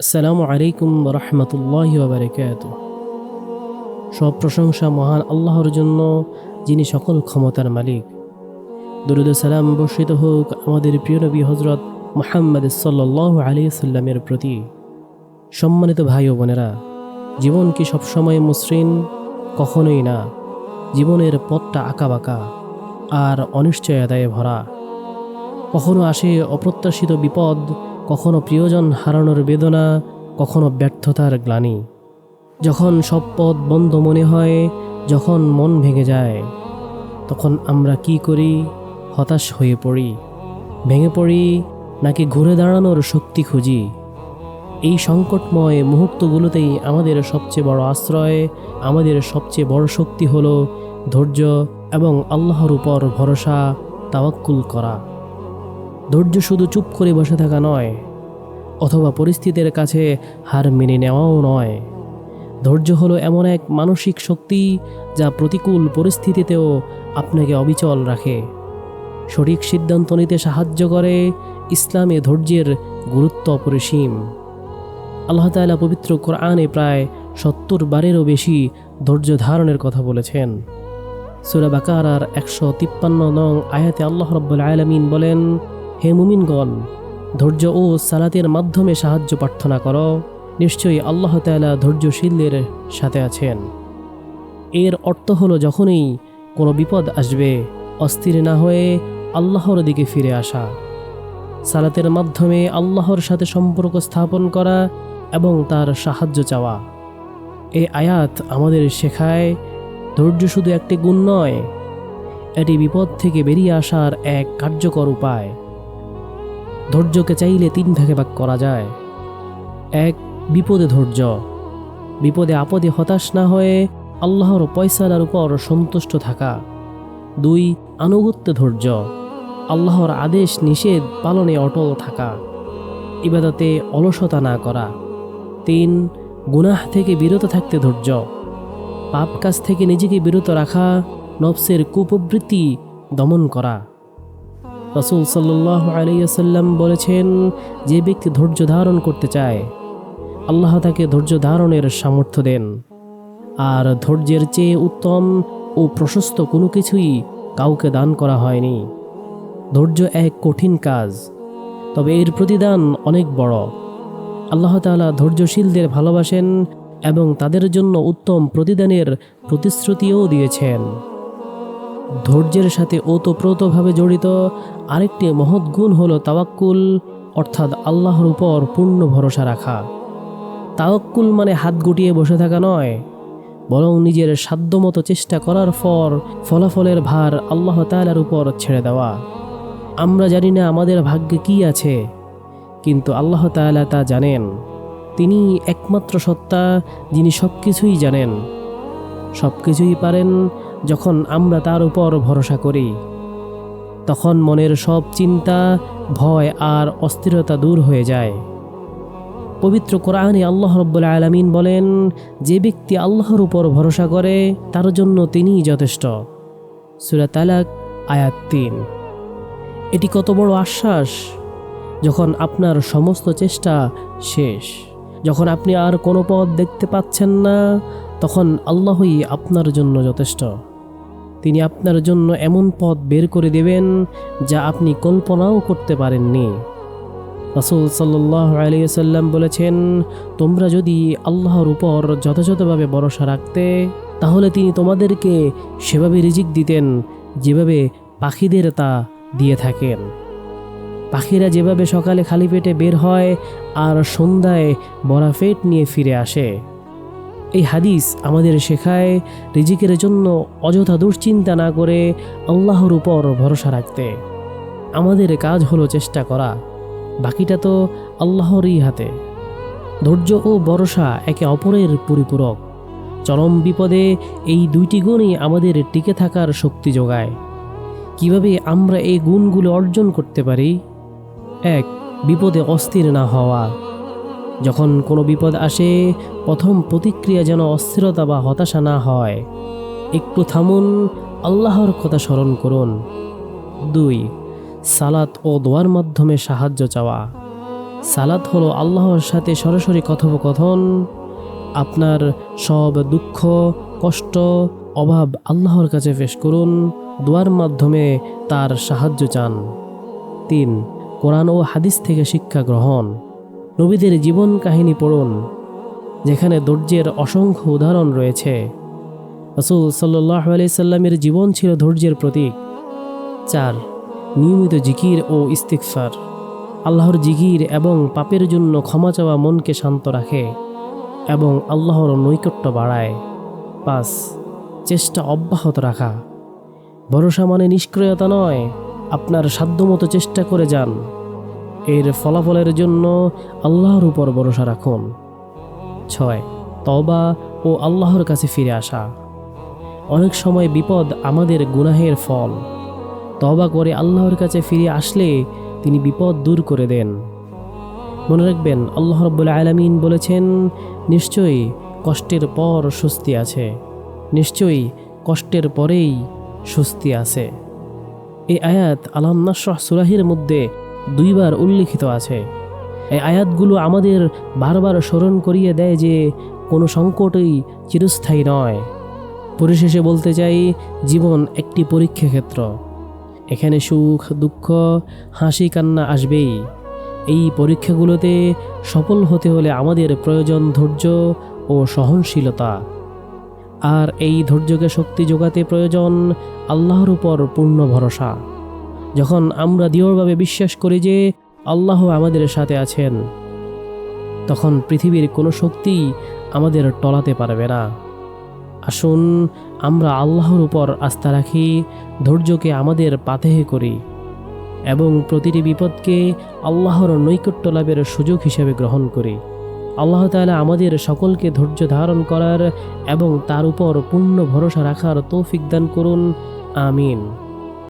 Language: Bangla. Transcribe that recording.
আসসালামু আলাইকুম রহমতুল্লাহি ওয়া সব প্রশংসা মহান আল্লাহর জন্য, যিনি সকল ক্ষমতার মালিক। দুরূদ ও সালাম বর্ষিত হোক আমাদের প্রিয় নবী হজরত মুহাম্মদ সাল্লাল্লাহু আলাইহি সাল্লামের প্রতি। সম্মানিত ভাই ও বোনেরা, জীবন কি সবসময় মসৃণ? কখনোই না। জীবনের পথটা আঁকাবাঁকা আর অনিশ্চয়তায় ভরা। কখনো আসে অপ্রত্যাশিত বিপদ, কখনো প্রিয়জন হারানোর বেদনা, কখনো ব্যর্থতার গ্লানি। যখন সব পথ বন্ধ মনে হয়, যখন মন ভেঙে যায়, তখন আমরা কি করি? হতাশ হয়ে পড়ি, ভেঙে পড়ি, নাকি ঘুরে দাঁড়ানোর শক্তি খুঁজি? এই সংকটময় মুহূর্তগুলোতেই আমাদের সবচেয়ে বড় আশ্রয়, আমাদের সবচেয়ে বড় শক্তি হলো ধৈর্য এবং আল্লাহর উপর ভরসা, তাওয়াক্কুল করা। ধৈর্য শুধু চুপ করে বসে থাকা নয়, অথবা পরিস্থিতির কাছে হার মেনে নেওয়াও নয়। ধৈর্য হলো এমন এক মানসিক শক্তি যা প্রতিকূল পরিস্থিতিতেও আপনাকে অবিচল রাখে, সঠিক সিদ্ধান্ত নিতে সাহায্য করে। ইসলামে ধৈর্যের গুরুত্ব অপরিসীম। আল্লাহ তাআলা পবিত্র কোরআনে প্রায় ৭০ বারেরও বেশি ধৈর্য ধারণের কথা বলেছেন। সূরা বাকারার ১৫৩ নং আয়াতে আল্লাহ রাব্বুল আলামিন বলেন, হে মুমিনগণ, ধৈর্য ও সালাতের মাধ্যমে সাহায্য প্রার্থনা করো, নিশ্চয়ই আল্লাহ তাআলা ধৈর্যশীলদের সাথে আছেন। এর অর্থ হলো যখনই কোনো বিপদ আসবে, অস্থির না হয়ে আল্লাহর দিকে ফিরে আসা, সালাতের মাধ্যমে আল্লাহর সাথে সম্পর্ক স্থাপন করা এবং তার সাহায্য চাওয়া। এই আয়াত আমাদের শেখায় ধৈর্য শুধু একটি গুণ নয়, এটি বিপদ থেকে বেরিয়ে আসার এক কার্যকর উপায়। ধৈর্যকে চাইলে ৩ ভাগে ভাগ করা যায়। ১. বিপদে ধৈর্য। বিপদে আপদে হতাশ না হয়ে আল্লাহর ফয়সালার উপর সন্তুষ্ট থাকা। ২. আনুগত্যে ধৈর্য। আল্লাহর আদেশ নিষেধ পালনে অটল থাকা, ইবাদতে অলসতা না করা। ৩. গুনাহ থেকে বিরত থাকতে ধৈর্য। পাপ কাজ থেকে নিজেকে বিরত রাখা, নফসের কুপ্রবৃত্তি দমন করা। রাসূল সাল্লাল্লাহু আলাইহি ওয়াসাল্লাম বলেছেন, যে ব্যক্তি ধৈর্য ধারণ করতে চায়, আল্লাহ তাকে ধৈর্য ধারণের সামর্থ্য দেন। আর ধৈর্যের চেয়ে উত্তম ও প্রশস্ত কোনো কিছুই কাউকে দান করা হয়নি। ধৈর্য এক কঠিন কাজ, তবে এর প্রতিদান অনেক বড়। আল্লাহ তাআলা ধৈর্যশীলদের ভালোবাসেন এবং তাদের জন্য উত্তম প্রতিদানের প্রতিশ্রুতিও দিয়েছেন। ধৈর্যের সাথে ওতপ্রোতভাবে জড়িত আরেকটি মহৎ গুণ হলো তাওয়াক্কুল, অর্থাৎ আল্লাহর উপর পূর্ণ ভরসা রাখা। তাওয়াক্কুল মানে হাত গুটিয়ে বসে থাকা নয়, বরং নিজের সাধ্যমতো চেষ্টা করার পর ফলাফলের ভার আল্লাহ তাআলার উপর ছেড়ে দেওয়া। আমরা জানি না আমাদের ভাগ্যে কি আছে, কিন্তু আল্লাহ তাআলা তা জানেন। তিনি একমাত্র সত্তা, যিনি সব কিছুই জানেন, সব কিছুই পারেন। যখন আমরা তার উপর ভরসা করি, তখন মনের সব চিন্তা, ভয় আর অস্থিরতা দূর হয়ে যায়। পবিত্র কোরআনে আল্লাহ রাব্বুল আলামিন বলেন, যে ব্যক্তি আল্লাহর উপর ভরসা করে তার জন্য তিনিই যথেষ্ট। সূরা তালাক আয়াত ৩। এটি কত বড় আশ্বাস! যখন আপনার সমস্ত চেষ্টা শেষ, যখন আপনি আর কোনো পথ দেখতে পাচ্ছেন না, তখন আল্লাহই আপনার জন্য যথেষ্ট। তিনি আপনার জন্য এমন পথ বের করে দেবেন যা আপনি কল্পনাও করতে পারেননি। রাসূল সাল্লাল্লাহু আলাইহি ওয়াসাল্লাম বলেছেন, তোমরা যদি আল্লাহর উপর যথাযথভাবে ভরসা রাখতে, তাহলে তিনি তোমাদেরকে সেভাবে রিজিক দিতেন যেভাবে পাখিদের তা দিয়ে থাকেন। পাখিরা যেভাবে সকালে খালি পেটে বের হয় আর সন্ধ্যায় ভরা পেট নিয়ে ফিরে আসে। এই হাদিস আমাদের শেখায় রিজিকের জন্য অযথা দুশ্চিন্তা না করে আল্লাহর উপর ভরসা রাখতে। আমাদের কাজ হলো চেষ্টা করা, বাকিটা তো আল্লাহরই হাতে। ধৈর্য ও ভরসা একে অপরের পরিপূরক। চরম বিপদে এই দুইটি গুণই আমাদের টিকে থাকার শক্তি যোগায়। কিভাবে আমরা এই গুণগুলো অর্জন করতে পারি? ১. বিপদে অস্থির না হওয়া। যখন কোনো বিপদ আসে, প্রথম প্রতিক্রিয়া যেন অস্থিরতা বা হতাশা না হয়। একটু থামুন, আল্লাহর কথা স্মরণ করুন। ২. সালাত ও দোয়ার মাধ্যমে সাহায্য চাওয়া। সালাত হলো আল্লাহর সাথে সরাসরি কথোপকথন। আপনার সব দুঃখ, কষ্ট, অভাব আল্লাহর কাছে পেশ করুন, দোয়ার মাধ্যমে তার সাহায্য চান। 3. কোরআন ও হাদিস থেকে শিক্ষা গ্রহণ। নবীদের জীবন কাহিনী পড়ুন, যেখানে ধৈর্যের অসংখ্য উদাহরণ রয়েছে। রাসূল সাল্লাল্লাহু আলাইহি সাল্লামের জীবন ছিল ধৈর্যের প্রতীক। 4. নিয়মিত জিকির ও ইস্তিগফার। আল্লাহর জিকির এবং পাপের জন্য ক্ষমা চাওয়া মনকে শান্ত রাখে এবং আল্লাহর নৈকট্য বাড়ায়। 5. চেষ্টা অব্যাহত রাখা। ভরসা মানে নিষ্ক্রিয়তা নয়, আপনার সাধ্যমতো চেষ্টা করে যান। এর ফলাফলের জন্য আল্লাহর উপর ভরসা রাখুন। 6. তওবা ও আল্লাহর কাছে ফিরে আসা। অনেক সময় বিপদ আমাদের গুনাহের ফল। তওবা করে আল্লাহর কাছে ফিরে আসলে তিনি বিপদ দূর করে দেন। মনে রাখবেন, আল্লাহ রাব্বুল আলামিন বলেছেন, নিশ্চয়ই কষ্টের পর স্বস্তি আছে, নিশ্চয়ই কষ্টের পরেই স্বস্তি আছে। এই আয়াত আলাম নাশরাহ সূরাহের মধ্যে 2 বার উল্লিখিত আছে। এই আয়াতগুলো আমাদের বারবার স্মরণ করিয়ে দেয় যে কোনো সংকটই চিরস্থায়ী নয়। পরিশেষে বলতে চাই, জীবন একটি পরীক্ষা ক্ষেত্র। এখানে সুখ, দুঃখ, হাসি, কান্না আসবেই। এই পরীক্ষাগুলোতে সফল হতে হলে আমাদের প্রয়োজন ধৈর্য ও সহনশীলতা। আর এই ধৈর্যকে শক্তি যোগাতে প্রয়োজন আল্লাহর উপর পূর্ণ ভরসা। যখন আমরা দৃঢ়ভাবে বিশ্বাস করি যে আল্লাহ আমাদের সাথে আছেন, তখন পৃথিবীর কোনো শক্তি আমাদের টলাতে পারবে না। আসুন আমরা আল্লাহর উপর আস্থা রাখি, ধৈর্যকে আমাদের পাথেয় করি এবং প্রতিটি বিপদকে আল্লাহর নৈকট্য লাভের সুযোগ হিসেবে গ্রহণ করি। আল্লাহ তাআলা আমাদের সকলকে ধৈর্য ধারণ করার এবং তার উপর পূর্ণ ভরসা রাখার তৌফিক দান করুন। আমিন।